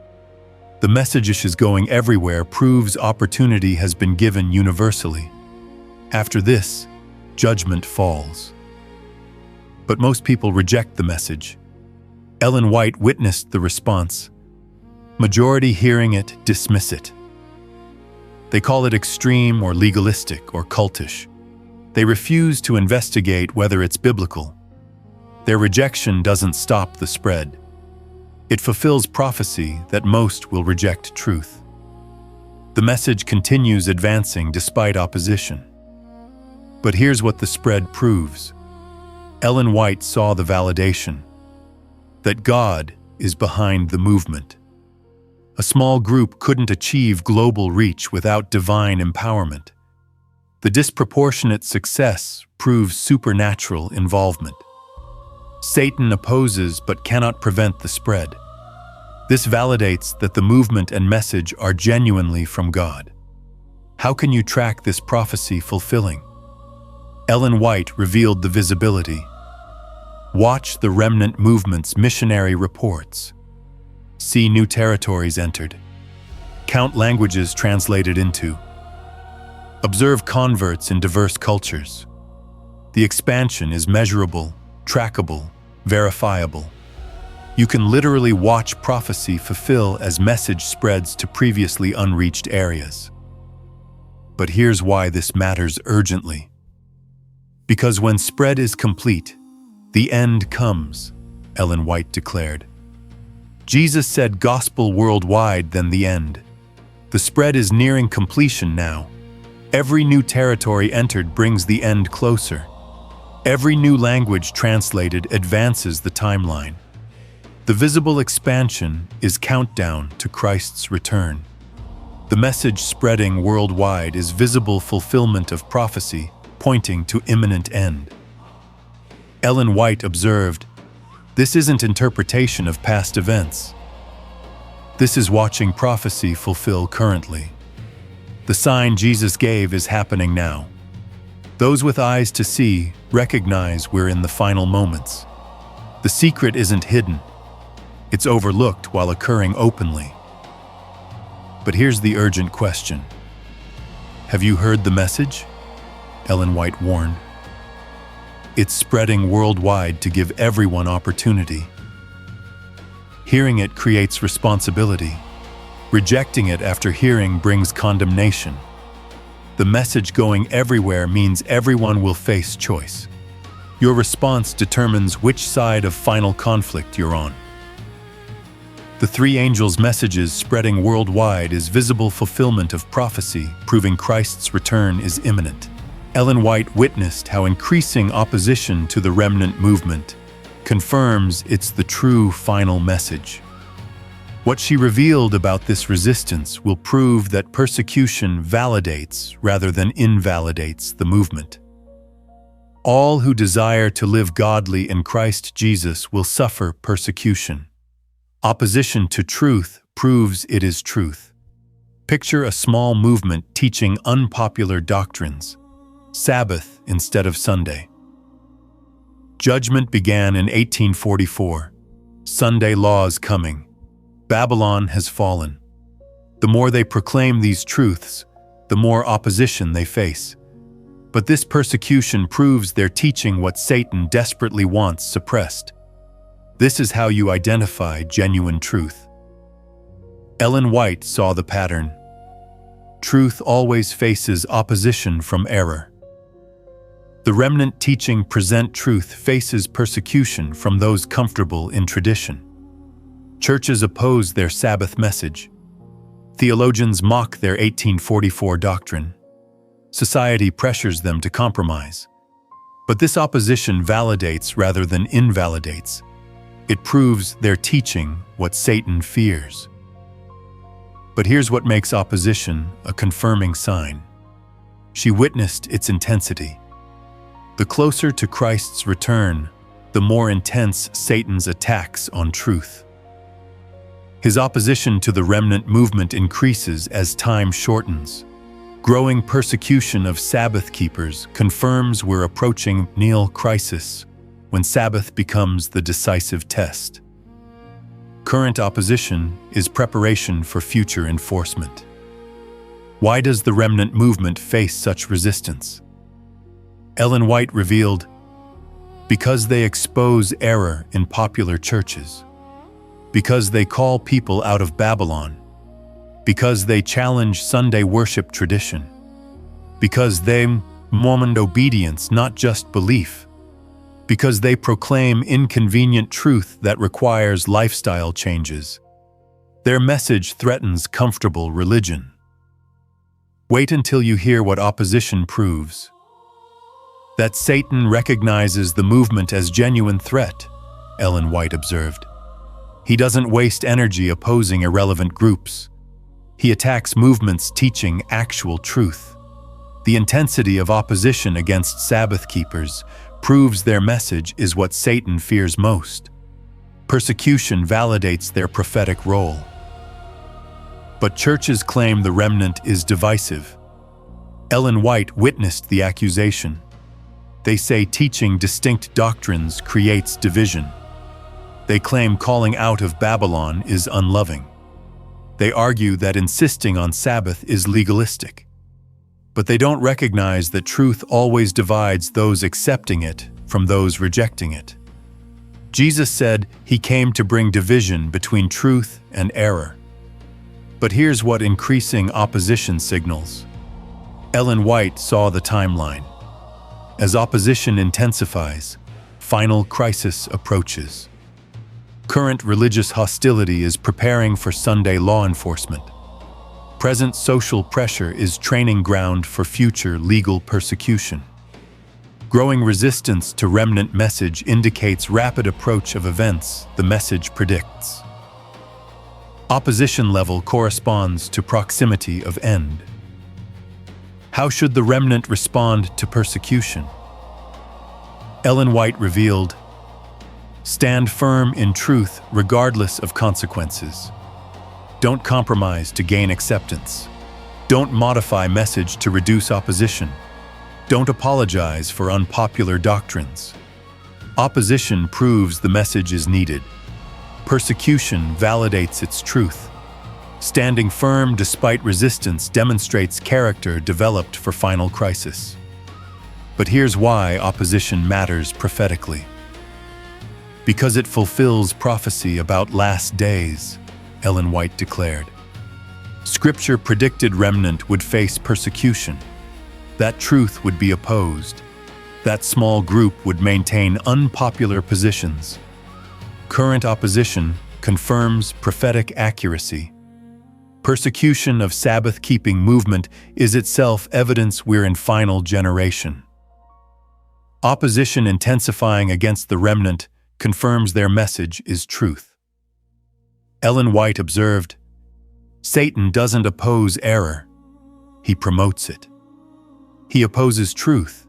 The message is going everywhere proves opportunity has been given universally. After this, judgment falls. But most people reject the message. Ellen White witnessed the response. Majority hearing it dismiss it. They call it extreme or legalistic or cultish. They refuse to investigate whether it's biblical. Their rejection doesn't stop the spread. It fulfills prophecy that most will reject truth. The message continues advancing despite opposition. But here's what the spread proves. Ellen White saw the validation that God is behind the movement. A small group couldn't achieve global reach without divine empowerment. The disproportionate success proves supernatural involvement. Satan opposes but cannot prevent the spread. This validates that the movement and message are genuinely from God. How can you track this prophecy fulfilling? Ellen White revealed the visibility. Watch the remnant movement's missionary reports. See new territories entered. Count languages translated into. Observe converts in diverse cultures. The expansion is measurable, trackable, verifiable. You can literally watch prophecy fulfill as message spreads to previously unreached areas. But here's why this matters urgently. Because when spread is complete, the end comes, Ellen White declared. Jesus said gospel worldwide, then the end. The spread is nearing completion now. Every new territory entered brings the end closer. Every new language translated advances the timeline. The visible expansion is countdown to Christ's return. The message spreading worldwide is visible fulfillment of prophecy, pointing to imminent end. Ellen White observed, "This isn't interpretation of past events. This is watching prophecy fulfill currently. The sign Jesus gave is happening now. Those with eyes to see recognize we're in the final moments. The secret isn't hidden. It's overlooked while occurring openly." But here's the urgent question. Have you heard the message? Ellen White warned. It's spreading worldwide to give everyone opportunity. Hearing it creates responsibility. Rejecting it after hearing brings condemnation. The message going everywhere means everyone will face choice. Your response determines which side of final conflict you're on. The three angels' messages spreading worldwide is visible fulfillment of prophecy, proving Christ's return is imminent. Ellen White witnessed how increasing opposition to the remnant movement confirms it's the true final message. What she revealed about this resistance will prove that persecution validates rather than invalidates the movement. All who desire to live godly in Christ Jesus will suffer persecution. Opposition to truth proves it is truth. Picture a small movement teaching unpopular doctrines. Sabbath instead of Sunday. Judgment began in 1844. Sunday laws coming. Babylon has fallen. The more they proclaim these truths, the more opposition they face. But this persecution proves they're teaching what Satan desperately wants suppressed. This is how you identify genuine truth. Ellen White saw the pattern. Truth always faces opposition from error. The remnant teaching present truth faces persecution from those comfortable in tradition. Churches oppose their Sabbath message. Theologians mock their 1844 doctrine. Society pressures them to compromise. But this opposition validates rather than invalidates. It proves they're teaching what Satan fears. But here's what makes opposition a confirming sign. She witnessed its intensity. The closer to Christ's return, the more intense Satan's attacks on truth. His opposition to the remnant movement increases as time shortens. Growing persecution of Sabbath keepers confirms we're approaching Nil crisis, when Sabbath becomes the decisive test. Current opposition is preparation for future enforcement. Why does the remnant movement face such resistance? Ellen White revealed, because they expose error in popular churches, because they call people out of Babylon, because they challenge Sunday worship tradition, because they demand obedience, not just belief, because they proclaim inconvenient truth that requires lifestyle changes. Their message threatens comfortable religion. Wait until you hear what opposition proves. That Satan recognizes the movement as genuine threat, Ellen White observed. He doesn't waste energy opposing irrelevant groups. He attacks movements teaching actual truth. The intensity of opposition against Sabbath keepers proves their message is what Satan fears most. Persecution validates their prophetic role. But churches claim the remnant is divisive. Ellen White witnessed the accusation. They say teaching distinct doctrines creates division. They claim calling out of Babylon is unloving. They argue that insisting on Sabbath is legalistic. But they don't recognize that truth always divides those accepting it from those rejecting it. Jesus said he came to bring division between truth and error. But here's what increasing opposition signals. Ellen White saw the timeline. As opposition intensifies, final crisis approaches. Current religious hostility is preparing for Sunday law enforcement. Present social pressure is training ground for future legal persecution. Growing resistance to remnant message indicates rapid approach of events the message predicts. Opposition level corresponds to proximity of end. How should the remnant respond to persecution? Ellen White revealed, "Stand firm in truth regardless of consequences. Don't compromise to gain acceptance. Don't modify message to reduce opposition. Don't apologize for unpopular doctrines. Opposition proves the message is needed. Persecution validates its truth. Standing firm despite resistance demonstrates character developed for final crisis." But here's why opposition matters prophetically. Because it fulfills prophecy about last days, Ellen White declared. Scripture predicted remnant would face persecution. That truth would be opposed. That small group would maintain unpopular positions. Current opposition confirms prophetic accuracy. Persecution of Sabbath-keeping movement is itself evidence we're in final generation. Opposition intensifying against the remnant confirms their message is truth. Ellen White observed, "Satan doesn't oppose error. He promotes it. He opposes truth.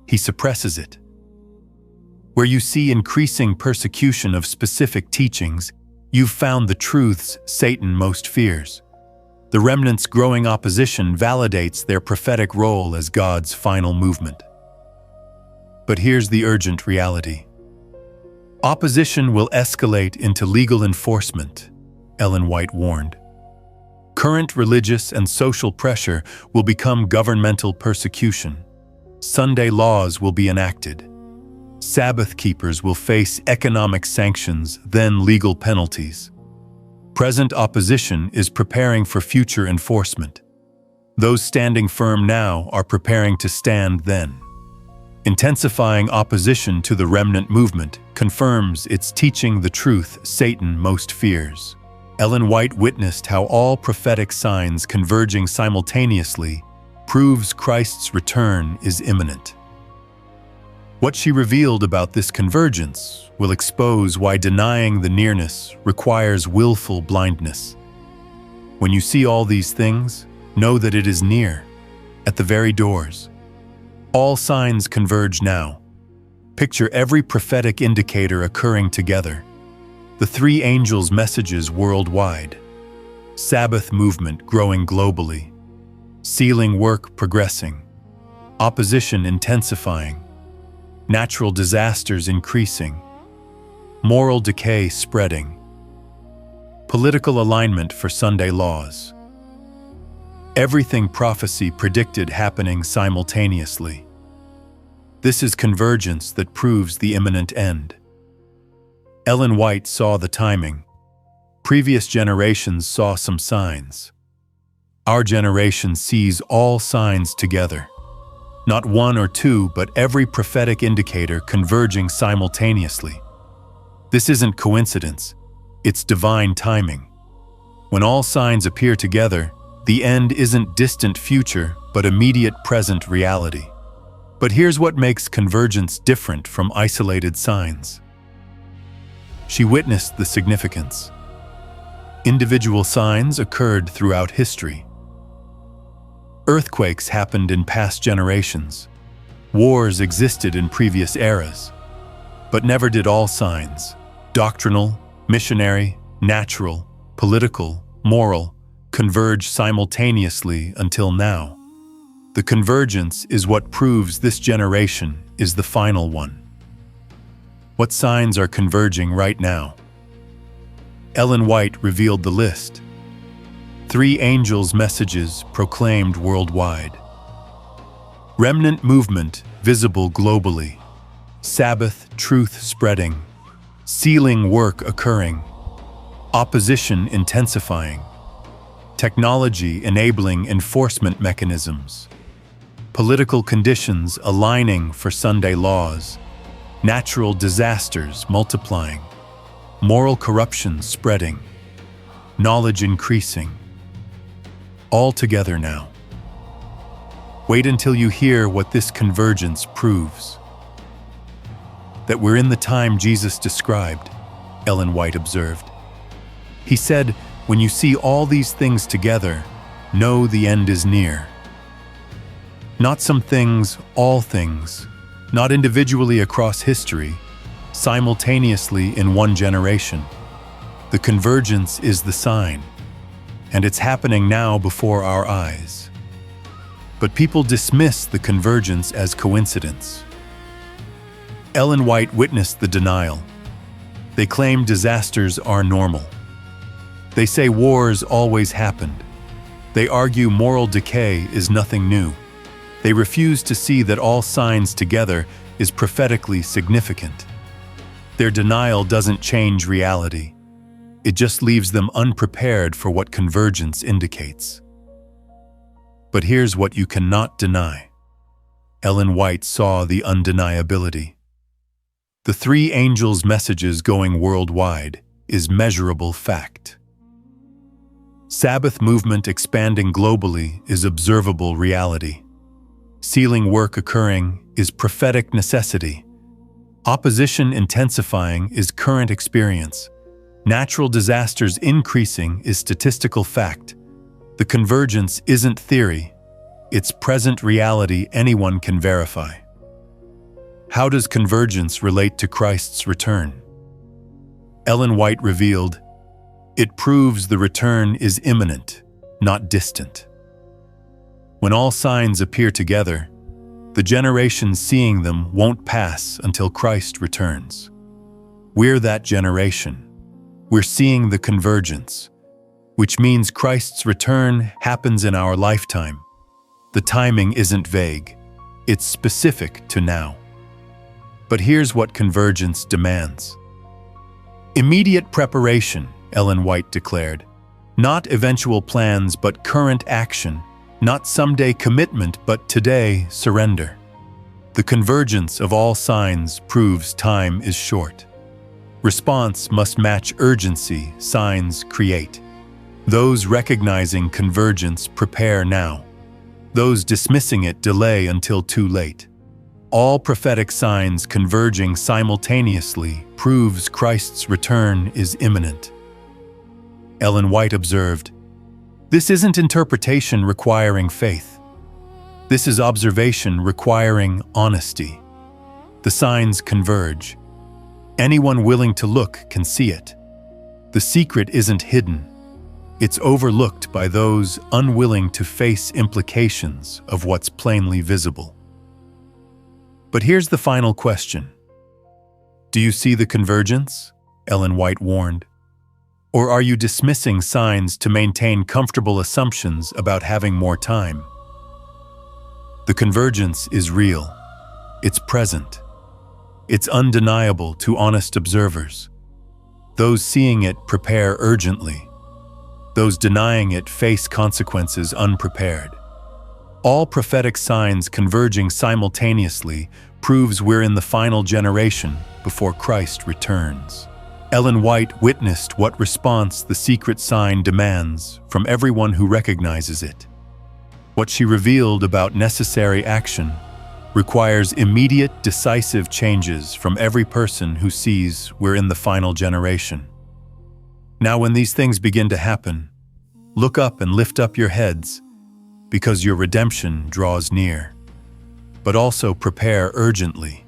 He suppresses it. Where you see increasing persecution of specific teachings, you've found the truths Satan most fears. The remnant's growing opposition validates their prophetic role as God's final movement." But here's the urgent reality. Opposition will escalate into legal enforcement, Ellen White warned. Current religious and social pressure will become governmental persecution. Sunday laws will be enacted. Sabbath keepers will face economic sanctions, then legal penalties. Present opposition is preparing for future enforcement. Those standing firm now are preparing to stand then. Intensifying opposition to the remnant movement confirms it's teaching the truth Satan most fears. Ellen White witnessed how all prophetic signs converging simultaneously proves Christ's return is imminent. What she revealed about this convergence will expose why denying the nearness requires willful blindness. When you see all these things, know that it is near, at the very doors. All signs converge now. Picture every prophetic indicator occurring together. The three angels' messages worldwide. Sabbath movement growing globally. Sealing work progressing. Opposition intensifying. Natural disasters increasing. Moral decay spreading. Political alignment for Sunday laws. Everything prophecy predicted happening simultaneously. This is convergence that proves the imminent end. Ellen White saw the timing. Previous generations saw some signs. Our generation sees all signs together. Not one or two, but every prophetic indicator converging simultaneously. This isn't coincidence, it's divine timing. When all signs appear together, the end isn't distant future, but immediate present reality. But here's what makes convergence different from isolated signs. She witnessed the significance. Individual signs occurred throughout history. Earthquakes happened in past generations. Wars existed in previous eras, but never did all signs, doctrinal, missionary, natural, political, moral, converge simultaneously until now. The convergence is what proves this generation is the final one. What signs are converging right now? Ellen White revealed the list. 3 angels' messages proclaimed worldwide. Remnant movement visible globally. Sabbath truth spreading. Sealing work occurring. Opposition intensifying. Technology enabling enforcement mechanisms. Political conditions aligning for Sunday laws. Natural disasters multiplying. Moral corruption spreading. Knowledge increasing. All together now. Wait until you hear what this convergence proves. That we're in the time Jesus described, Ellen White observed. He said, when you see all these things together, know the end is near. Not some things, all things, not individually across history, simultaneously in one generation. The convergence is the sign, and it's happening now before our eyes. But people dismiss the convergence as coincidence. Ellen White witnessed the denial. They claim disasters are normal. They say wars always happened. They argue moral decay is nothing new. They refuse to see that all signs together is prophetically significant. Their denial doesn't change reality. It just leaves them unprepared for what convergence indicates. But here's what you cannot deny. Ellen White saw the undeniability. The 3 angels' messages going worldwide is measurable fact. Sabbath movement expanding globally is observable reality. Sealing work occurring is prophetic necessity. Opposition intensifying is current experience. Natural disasters increasing is statistical fact. The convergence isn't theory, it's present reality anyone can verify. How does convergence relate to Christ's return? Ellen White revealed, it proves the return is imminent, not distant. When all signs appear together, the generations seeing them won't pass until Christ returns. We're that generation. We're seeing the convergence, which means Christ's return happens in our lifetime. The timing isn't vague. It's specific to now. But here's what convergence demands. Immediate preparation, Ellen White declared. Not eventual plans, but current action. Not someday commitment, but today surrender. The convergence of all signs proves time is short. Response must match urgency signs create. Those recognizing convergence prepare now. Those dismissing it delay until too late. All prophetic signs converging simultaneously proves Christ's return is imminent. Ellen White observed, this isn't interpretation requiring faith. This is observation requiring honesty. The signs converge. Anyone willing to look can see it. The secret isn't hidden. It's overlooked by those unwilling to face implications of what's plainly visible. But here's the final question. Do you see the convergence? Ellen White warned. Or are you dismissing signs to maintain comfortable assumptions about having more time? The convergence is real. It's present. It's undeniable to honest observers. Those seeing it prepare urgently. Those denying it face consequences unprepared. All prophetic signs converging simultaneously proves we're in the final generation before Christ returns. Ellen White witnessed what response the secret sign demands from everyone who recognizes it. What she revealed about necessary action requires immediate, decisive changes from every person who sees we're in the final generation. Now, when these things begin to happen, look up and lift up your heads, because your redemption draws near. but also prepare urgently.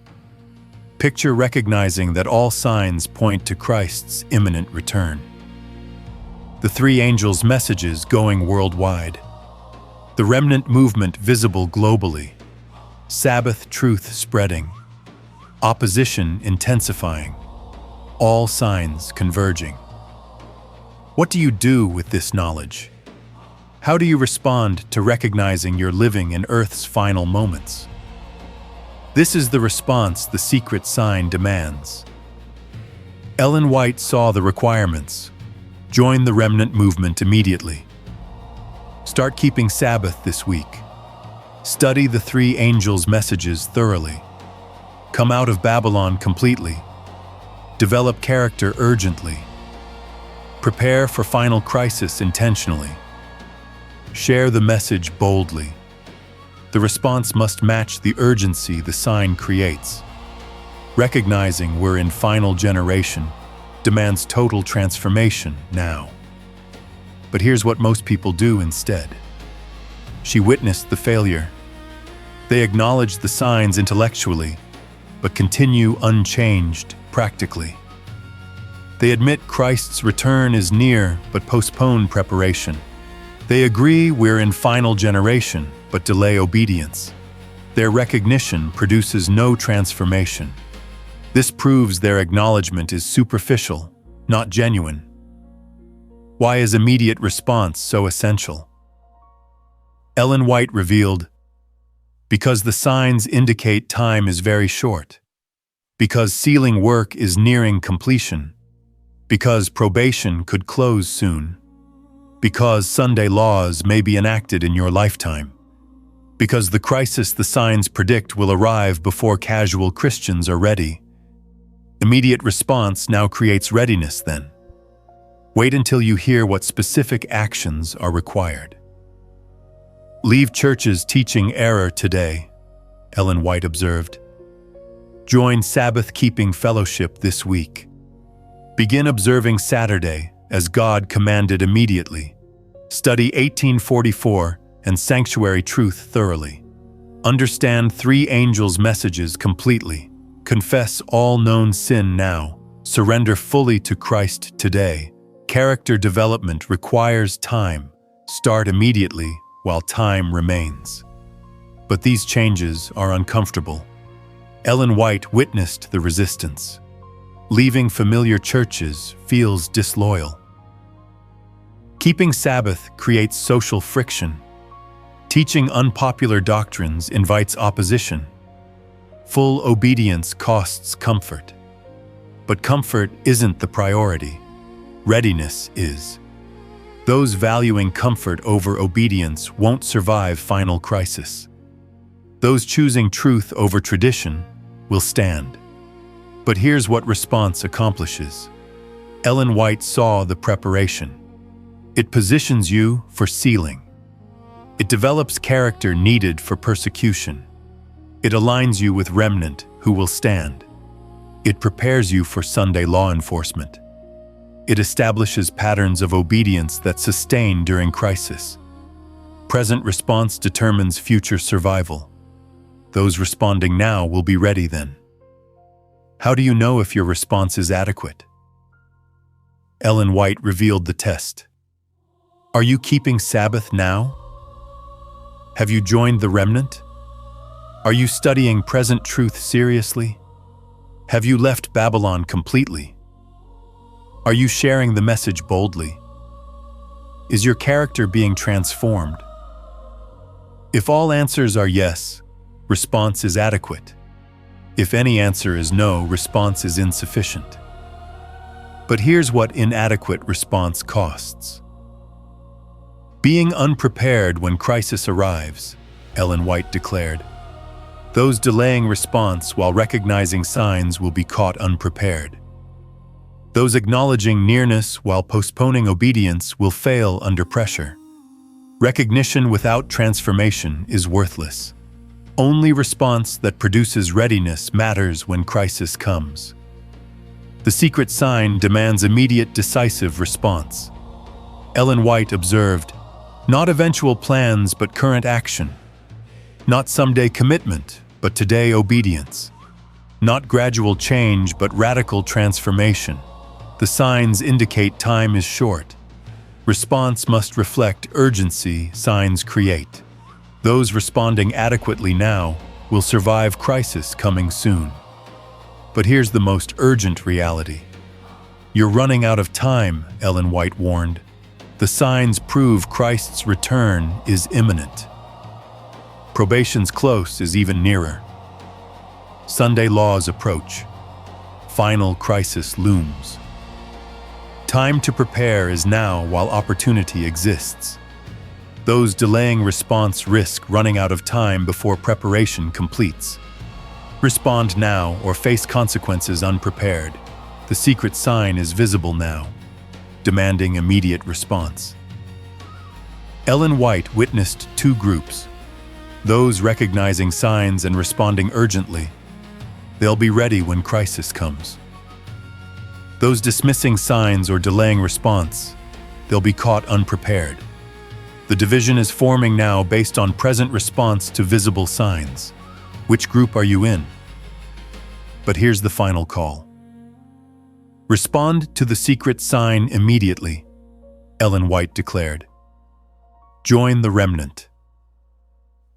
Picture recognizing that all signs point to Christ's imminent return. The three angels' messages going worldwide. The remnant movement visible globally. Sabbath truth spreading. Opposition intensifying. All signs converging. What do you do with this knowledge? How do you respond to recognizing you're living in Earth's final moments? This is the response the secret sign demands. Ellen White saw the requirements. Join the remnant movement immediately. Start keeping Sabbath this week. Study the three angels' messages thoroughly. Come out of Babylon completely. Develop character urgently. Prepare for final crisis intentionally. Share the message boldly. The response must match the urgency the sign creates. Recognizing we're in final generation demands total transformation now. But here's what most people do instead. She witnessed the failure. They acknowledge the signs intellectually, but continue unchanged practically. They admit Christ's return is near, but postpone preparation. They agree we're in final generation, but delay obedience. Their recognition produces no transformation. This proves their acknowledgement is superficial, not genuine. Why is immediate response so essential? Ellen White revealed, because the signs indicate time is very short, because sealing work is nearing completion, because probation could close soon, because Sunday laws may be enacted in your lifetime, because the crisis the signs predict will arrive before casual Christians are ready. Immediate response now creates readiness then. Wait until you hear what specific actions are required. Leave churches teaching error today, Ellen White observed. Join Sabbath-keeping fellowship this week. Begin observing Saturday as God commanded immediately. Study 1844 and sanctuary truth thoroughly. Understand three angels' messages completely. Confess all known sin now. Surrender fully to Christ today. Character development requires time. Start immediately while time remains. But these changes are uncomfortable. Ellen White witnessed the resistance. Leaving familiar churches feels disloyal. Keeping Sabbath creates social friction. Teaching unpopular doctrines invites opposition. Full obedience costs comfort. But comfort isn't the priority. Readiness is. Those valuing comfort over obedience won't survive final crisis. Those choosing truth over tradition will stand. But here's what response accomplishes. Ellen White saw the preparation. It positions you for sealing. It develops character needed for persecution. It aligns you with remnant who will stand. It prepares you for Sunday law enforcement. It establishes patterns of obedience that sustain during crisis. Present response determines future survival. Those responding now will be ready then. How do you know if your response is adequate? Ellen White revealed the test. Are you keeping Sabbath now? Have you joined the remnant? Are you studying present truth seriously? Have you left Babylon completely? Are you sharing the message boldly? Is your character being transformed? If all answers are yes, response is adequate. If any answer is no, response is insufficient. But here's what inadequate response costs. Being unprepared when crisis arrives, Ellen White declared. Those delaying response while recognizing signs will be caught unprepared. Those acknowledging nearness while postponing obedience will fail under pressure. Recognition without transformation is worthless. Only response that produces readiness matters when crisis comes. The secret sign demands immediate, decisive response. Ellen White observed, not eventual plans but current action. Not someday commitment, but today obedience. Not gradual change, but radical transformation. The signs indicate time is short. Response must reflect urgency signs create. Those responding adequately now will survive crisis coming soon. But here's the most urgent reality. You're running out of time, Ellen White warned. The signs prove Christ's return is imminent. Probation's close is even nearer. Sunday laws approach. Final crisis looms. Time to prepare is now while opportunity exists. Those delaying response risk running out of time before preparation completes. Respond now or face consequences unprepared. The secret sign is visible now, demanding immediate response. Ellen White witnessed two groups. Those recognizing signs and responding urgently. They'll be ready when crisis comes. Those dismissing signs or delaying response, they'll be caught unprepared. The division is forming now based on present response to visible signs. Which group are you in? But here's the final call. Respond to the secret sign immediately, Ellen White declared. Join the remnant.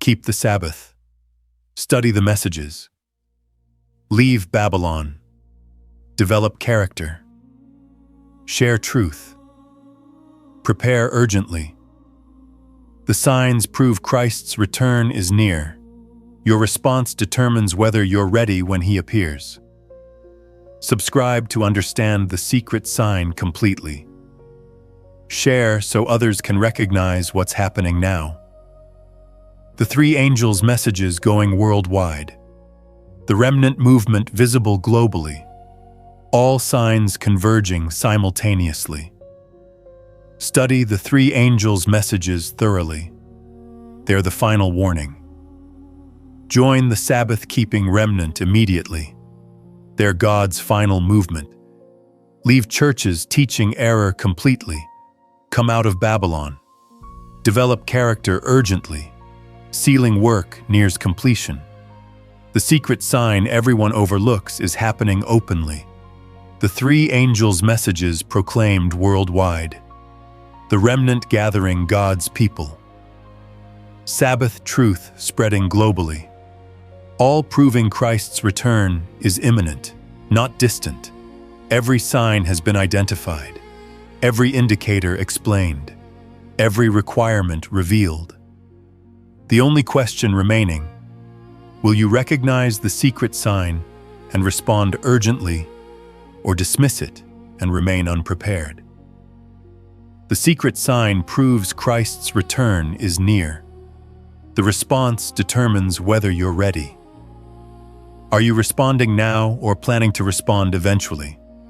Keep the Sabbath. Study the messages. Leave Babylon. Develop character. Share truth. Prepare urgently. The signs prove Christ's return is near. Your response determines whether you're ready when he appears. Subscribe to understand the secret sign completely. Share so others can recognize what's happening now. The three angels' messages going worldwide. The remnant movement visible globally. All signs converging simultaneously. Study the three angels' messages thoroughly. They're the final warning. Join the Sabbath-keeping remnant immediately. They're God's final movement. Leave churches teaching error completely. Come out of Babylon. Develop character urgently. Sealing work nears completion. The secret sign everyone overlooks is happening openly. The three angels' messages proclaimed worldwide. The remnant gathering God's people. Sabbath truth spreading globally. All proving Christ's return is imminent, not distant. Every sign has been identified. Every indicator explained. Every requirement revealed. The only question remaining, will you recognize the secret sign and respond urgently, or dismiss it and remain unprepared? The secret sign proves Christ's return is near. The response determines whether you're ready. Are you responding now or planning to respond eventually?